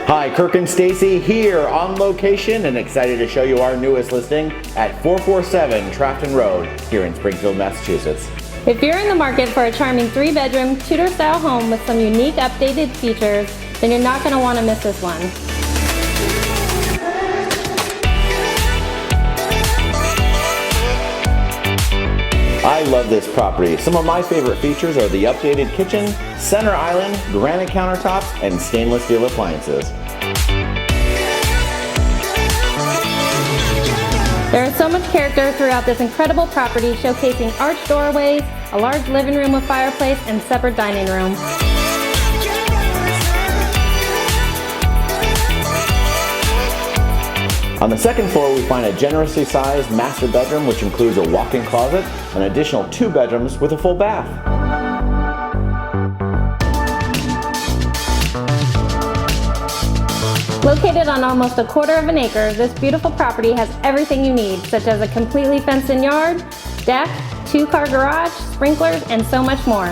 Hi, Kirk and Stacy here on location and excited to show you our newest listing at 447 Trafton Road here in Springfield, Massachusetts. If you're in the market for a charming 3-bedroom, Tudor-style home with some unique updated features, then you're not going to want to miss this one. I love this property. Some of my favorite features are the updated kitchen, center island, granite countertops, and stainless steel appliances. There is so much character throughout this incredible property, showcasing arched doorways, a large living room with fireplace, and separate dining room. On the second floor, we find a generously sized master bedroom, which includes a walk-in closet, an additional 2 bedrooms with a full bath. Located on almost a quarter of an acre, this beautiful property has everything you need, such as a completely fenced-in yard, deck, 2-car garage, sprinklers, and so much more.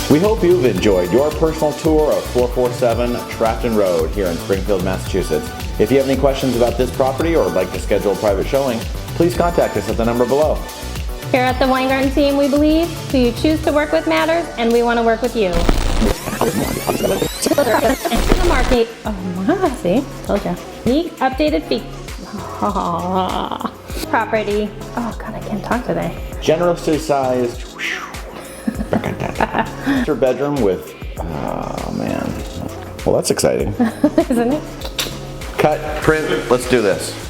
We hope you've enjoyed your personal tour of 447 Trafton Road here in Springfield, Massachusetts. If you have any questions about this property or would like to schedule a private showing, please contact us at the number below. Here at the Weingarten team, we believe who you choose to work with matters, and we want to work with you. The market. Oh my, see, told you. Unique, updated property. Oh God, I can't talk today. Generously sized master bedroom with, oh man. Well, that's exciting. Isn't it? Cut, print, let's do this.